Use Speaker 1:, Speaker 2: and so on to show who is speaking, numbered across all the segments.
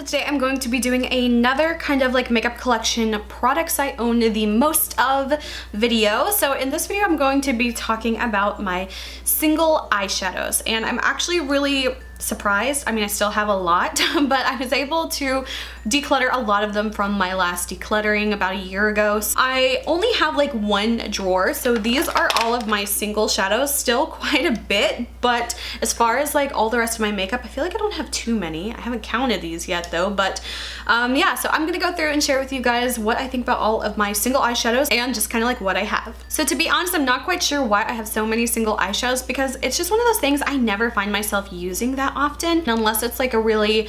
Speaker 1: today I'm going to be doing another kind of like makeup collection products I own the most of video. So in this video I'm going to be talking about my single eyeshadows, and I'm actually really surprised. I mean, I still have a lot, but I was able to declutter a lot of them from my last decluttering about a year ago. So I only have like one drawer, so these are all of my single shadows, still quite a bit, but as far as like all the rest of my makeup, I feel like I don't have too many. I haven't counted these yet though, but yeah, so I'm gonna go through and share with you guys what I think about all of my single eyeshadows and just kind of like what I have. So to be honest, I'm not quite sure why I have so many single eyeshadows, because it's just one of those things I never find myself using that often, unless it's like a really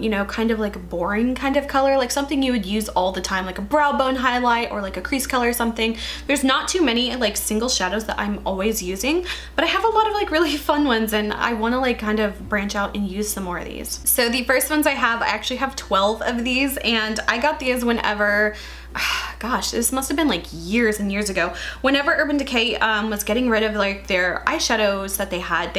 Speaker 1: you know, kind of like boring kind of color, like something you would use all the time, like a brow bone highlight or like a crease color or something. There's not too many like single shadows that I'm always using, but I have a lot of like really fun ones, and I want to like kind of branch out and use some more of these. So the first ones I actually have 12 of these, and I got these whenever, gosh, this must have been like years and years ago, whenever Urban Decay was getting rid of like their eyeshadows that they had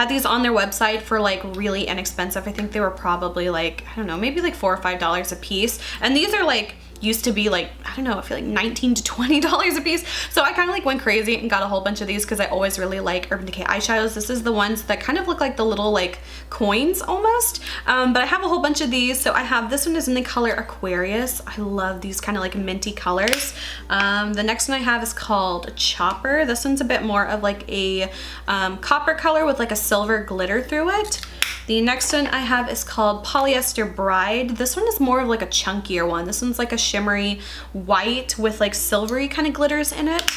Speaker 1: these on their website for like really inexpensive. I think they were probably like, I don't know, maybe like $4 or $5 a piece, and these are like used to be like, I don't know, I feel like $19 to $20 a piece. So I kind of like went crazy and got a whole bunch of these because I always really like Urban Decay eyeshadows. This is the ones that kind of look like the little like coins almost, but I have a whole bunch of these. So I have, this one is in the color Aquarius. I love these kind of like minty colors. The next one I have is called Chopper. This one's a bit more of like a copper color with like a silver glitter through it. The next one I have is called Polyester Bride. This one is more of like a chunkier one. This one's like a shimmery white with like silvery kind of glitters in it.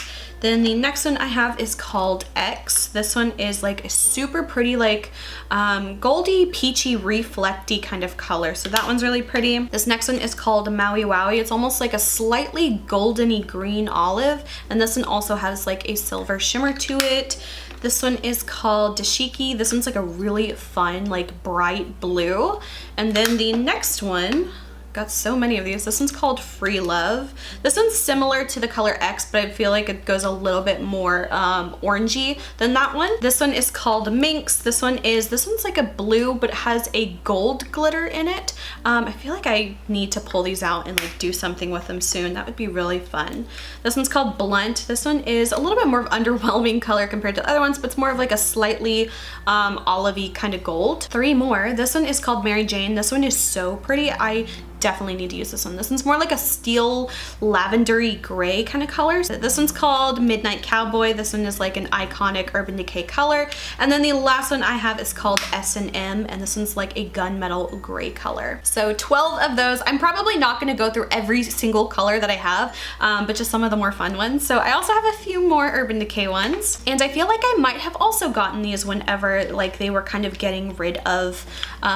Speaker 1: Then the next one I have is called X. This one is like a super pretty like goldy, peachy, reflecty kind of color. So that one's really pretty. This next one is called Maui Wowie. It's almost like a slightly goldeny green olive. And this one also has like a silver shimmer to it. This one is called Dashiki. This one's like a really fun, like bright blue. And then the next one, got so many of these. This one's called Freelove. This one's similar to the color X, but I feel like it goes a little bit more orangey than that one. This one is called Minx. This one's like a blue, but it has a gold glitter in it. I feel like I need to pull these out and like do something with them soon. That would be really fun. This one's called Blunt. This one is a little bit more of underwhelming color compared to the other ones, but it's more of like a slightly olivey kind of gold. Three more. This one is called Mary Jane. This one is so pretty. I definitely need to use this one. This one's more like a steel lavendery gray kind of color. So this one's called Midnight Cowboy. This one is like an iconic Urban Decay color. And then the last one I have is called S&M, and this one's like a gunmetal gray color. So 12 of those. I'm probably not going to go through every single color that I have, but just some of the more fun ones. So I also have a few more Urban Decay ones, and I feel like I might have also gotten these whenever like they were kind of getting rid of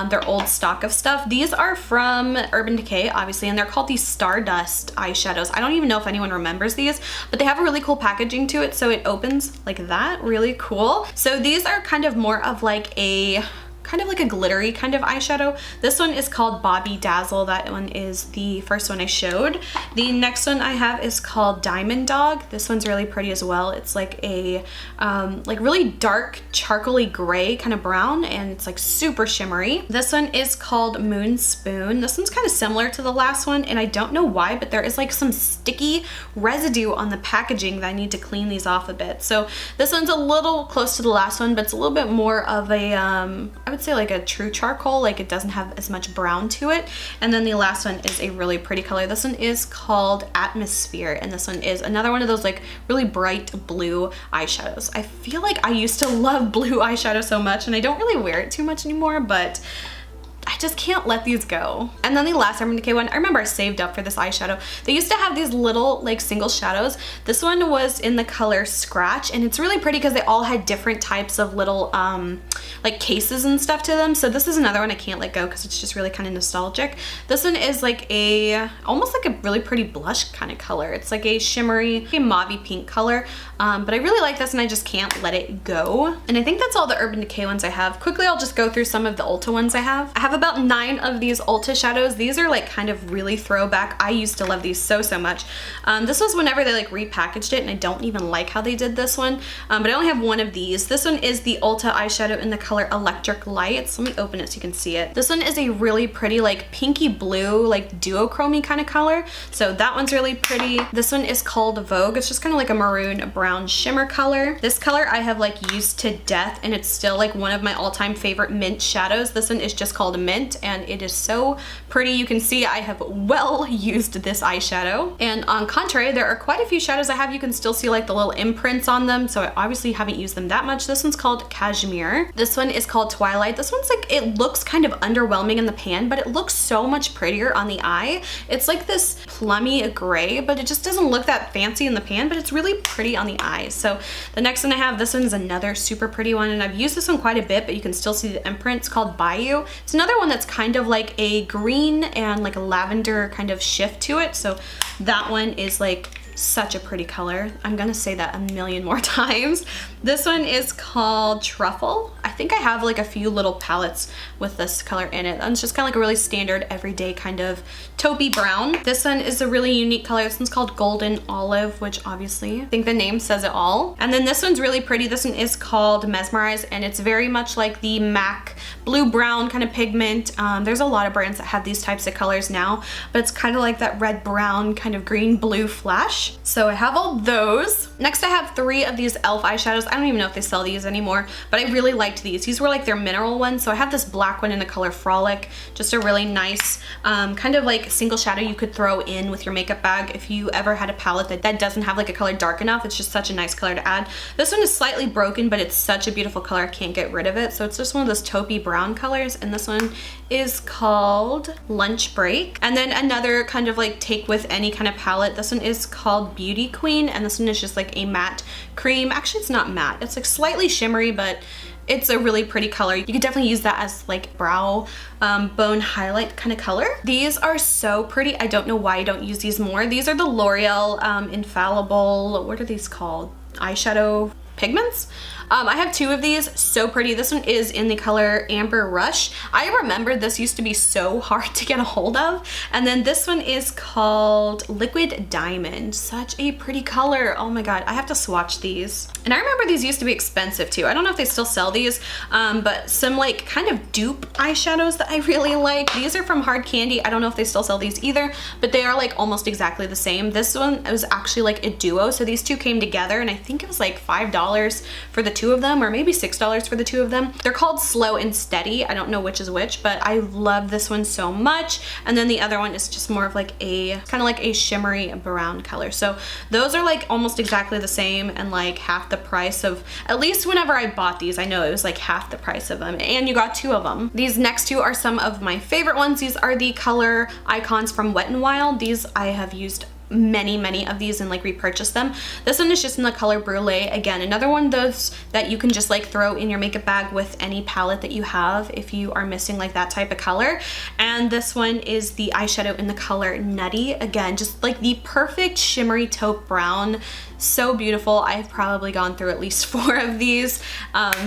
Speaker 1: their old stock of stuff. These are from Urban Decay, obviously, and they're called these Stardust eyeshadows. I don't even know if anyone remembers these, but they have a really cool packaging to it, so it opens like that, really cool. So these are kind of more of like a glittery kind of eyeshadow. This one is called Bobby Dazzle. That one is the first one I showed. The next one I have is called Diamond Dog. This one's really pretty as well. It's like a like really dark charcoaly gray kind of brown, and it's like super shimmery. This one is called Moon Spoon. This one's kind of similar to the last one, and I don't know why, but there is like some sticky residue on the packaging that I need to clean these off a bit. So this one's a little close to the last one, but it's a little bit more of a I would say like a true charcoal, like it doesn't have as much brown to it. And then the last one is a really pretty color. This one is called Atmosphere, and this one is another one of those like really bright blue eyeshadows. I feel like I used to love blue eyeshadow so much, and I don't really wear it too much anymore, but I just can't let these go. And then the last Urban Decay one, I remember I saved up for this eyeshadow. They used to have these little like single shadows. This one was in the color Scratch, and it's really pretty because they all had different types of little like cases and stuff to them. So this is another one I can't let go because it's just really kind of nostalgic. This one is like almost like a really pretty blush kind of color. It's like a shimmery, mauvey pink color. But I really like this, and I just can't let it go. And I think that's all the Urban Decay ones I have. Quickly, I'll just go through some of the Ulta ones I have. I have a about 9 of these Ulta shadows. These are like kind of really throwback. I used to love these so much. This was whenever they like repackaged it, and I don't even like how they did this one, but I only have one of these. This one is the Ulta eyeshadow in the color Electric Lights. Let me open it so you can see it. This one is a really pretty like pinky blue, like duochrome kind of color, so that one's really pretty. This one is called Vogue. It's just kind of like a maroon brown shimmer color. This color I have like used to death, and it's still like one of my all-time favorite mint shadows. This one is just called Mint, and it is so pretty. You can see I have well used this eyeshadow. And on contrary, there are quite a few shadows I have. You can still see like the little imprints on them, so I obviously haven't used them that much. This one's called Cashmere. This one is called Twilight. This one's like, it looks kind of underwhelming in the pan, but it looks so much prettier on the eye. It's like this plummy gray, but it just doesn't look that fancy in the pan, but it's really pretty on the eyes. So the next one I have, this one is another super pretty one, and I've used this one quite a bit, but you can still see the imprint. It's called Bayou. It's another one that's kind of like a green and like a lavender kind of shift to it. So that one is like such a pretty color. I'm gonna say that a million more times. This one is called Truffle. I think I have like a few little palettes with this color in it. And it's just kind of like a really standard everyday kind of taupey brown. This one is a really unique color. This one's called Golden Olive, which obviously I think the name says it all. And then this one's really pretty. This one is called Mesmerize, and it's very much like the MAC blue brown kind of pigment. There's a lot of brands that have these types of colors now, but it's kind of like that red brown kind of green blue flash. So I have all those. Next I have 3 of these e.l.f. eyeshadows. I don't even know if they sell these anymore, but I really liked these. These were like their mineral ones. So I have this black one in the color Frolic, just a really nice kind of like single shadow you could throw in with your makeup bag if you ever had a palette that doesn't have like a color dark enough. It's just such a nice color to add. This one is slightly broken, but it's such a beautiful color. I can't get rid of it. So it's just one of those taupey brown colors, and this one is called Lunch Break. And then another kind of like take with any kind of palette. This one is called Beauty Queen, and this one is just like a matte cream. Actually, it's not matte. It's like slightly shimmery, but it's a really pretty color. You could definitely use that as like brow bone highlight kind of color. These are so pretty. I don't know why I don't use these more. These are the L'Oreal Infallible, what are these called? Eyeshadow pigments. I have 2 of these, so pretty. This one is in the color Amber Rush. I remember this used to be so hard to get a hold of. And then this one is called Liquid Diamond. Such a pretty color. Oh my god, I have to swatch these. And I remember these used to be expensive too. I don't know if they still sell these, but some like kind of dupe eyeshadows that I really like. These are from Hard Candy. I don't know if they still sell these either, but they are like almost exactly the same. This one was actually like a duo, so these 2 came together, and I think it was like $5 for the 2 of them, or maybe $6 for the 2 of them. They're called Slow and Steady. I don't know which is which, but I love this one so much. And then the other one is just more of like a kind of like a shimmery brown color. So those are like almost exactly the same and like half the price of, at least whenever I bought these, I know it was like half the price of them, and you got 2 of them. These next 2 are some of my favorite ones. These are the color icons from Wet n Wild. These I have used many of these and like repurchase them. This one is just in the color Brulee. Again, another one of those that you can just like throw in your makeup bag with any palette that you have if you are missing like that type of color. And this one is the eyeshadow in the color Nutty. Again, just like the perfect shimmery taupe brown. So beautiful. I've probably gone through at least 4 of these.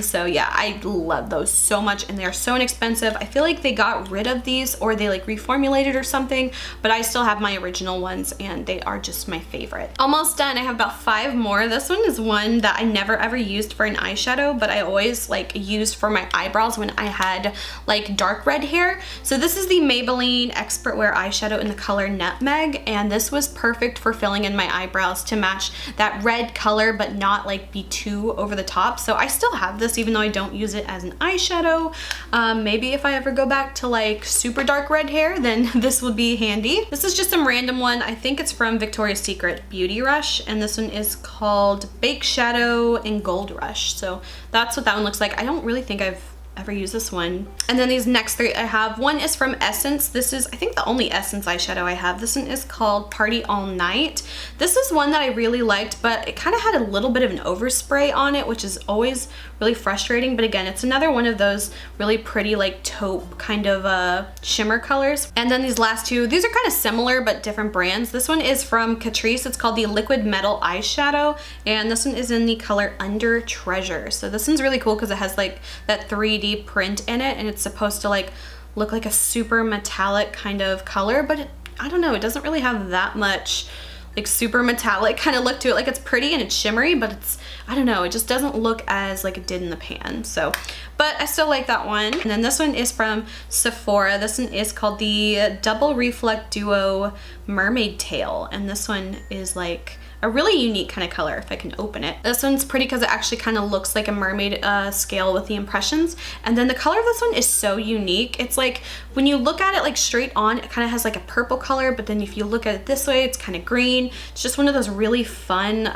Speaker 1: So yeah, I love those so much, and they're so inexpensive. I feel like they got rid of these or they like reformulated or something, but I still have my original ones and they are just my favorite. Almost done. I have about 5 more. This one is one that I never ever used for an eyeshadow, but I always like used for my eyebrows when I had like dark red hair. So this is the Maybelline Expert Wear eyeshadow in the color Nutmeg, and this was perfect for filling in my eyebrows to match that red color but not like be too over the top. So I still have this even though I don't use it as an eyeshadow. Maybe if I ever go back to like super dark red hair, then this would be handy. This is just some random one. I think it's from Victoria's Secret Beauty Rush, and this one is called Bake Shadow in Gold Rush. So that's what that one looks like. I don't really think I've ever use this one. And then these next 3 I have, one is from Essence. This is I think the only Essence eyeshadow I have. This one is called Party All Night. This is one that I really liked, but it kind of had a little bit of an overspray on it, which is always really frustrating. But again, it's another one of those really pretty like taupe kind of shimmer colors. And then these last 2, these are kind of similar but different brands. This one is from Catrice. It's called the Liquid Metal Eyeshadow, and this one is in the color Under Treasure. So this one's really cool because it has like that 3D print in it, and it's supposed to like look like a super metallic kind of color, but I don't know, it doesn't really have that much like super metallic kind of look to it. Like it's pretty and it's shimmery, but it's, I don't know, it just doesn't look as like it did in the pan. So, but I still like that one. And then this one is from Sephora. This one is called the Double Reflect Duo Mermaid Tail. And this one is like a really unique kind of color if I can open it. This one's pretty because it actually kind of looks like a mermaid scale with the impressions. And then the color of this one is so unique. It's like when you look at it like straight on, it kind of has like a purple color, but then if you look at it this way, it's kind of green. It's just one of those really fun,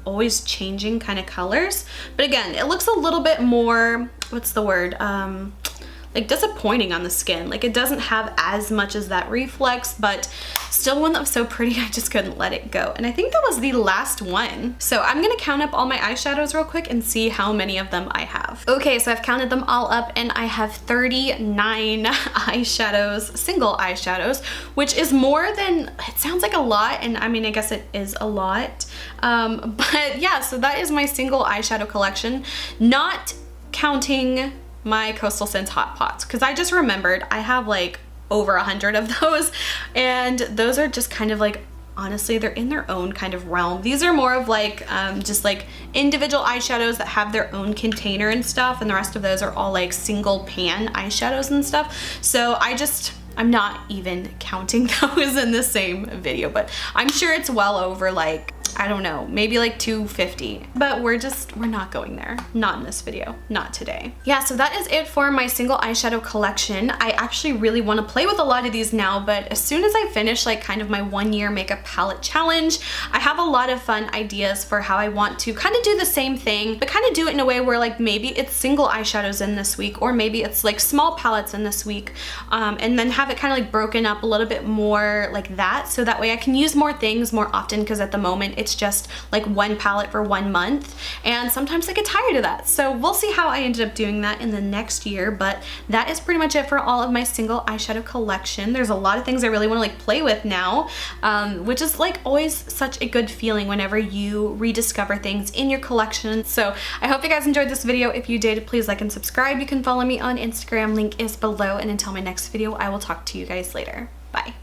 Speaker 1: always changing kind of colors. But again, it looks a little bit more, what's the word? Like disappointing on the skin. Like it doesn't have as much as that reflex, but still one that was so pretty I just couldn't let it go. And I think that was the last one. So I'm gonna count up all my eyeshadows real quick and see how many of them I have. Okay, so I've counted them all up and I have 39 eyeshadows, single eyeshadows, which is more than, it sounds like a lot, and I mean, I guess it is a lot. But yeah, so that is my single eyeshadow collection, not counting my Coastal Scents Hot Pots, because I just remembered I have like over 100 of those, and those are just kind of like, honestly, they're in their own kind of realm. These are more of like just like individual eyeshadows that have their own container and stuff, and the rest of those are all like single pan eyeshadows and stuff. So I'm not even counting those in the same video, but I'm sure it's well over like, I don't know, maybe like 250, but we're not going there. Not in this video, not today. Yeah, so that is it for my single eyeshadow collection. I actually really want to play with a lot of these now, but as soon as I finish like kind of my 1 year makeup palette challenge, I have a lot of fun ideas for how I want to kind of do the same thing, but kind of do it in a way where like maybe it's single eyeshadows in this week, or maybe it's like small palettes in this week, and then have it kind of like broken up a little bit more like that, so that way I can use more things more often, because at the moment it's just like one palette for 1 month, and sometimes I get tired of that. So we'll see how I ended up doing that in the next year, but that is pretty much it for all of my single eyeshadow collection. There's a lot of things I really want to like play with now, which is like always such a good feeling whenever you rediscover things in your collection. So I hope you guys enjoyed this video. If you did, please like and subscribe. You can follow me on Instagram, link is below, and until my next video, I will talk to you guys later. Bye.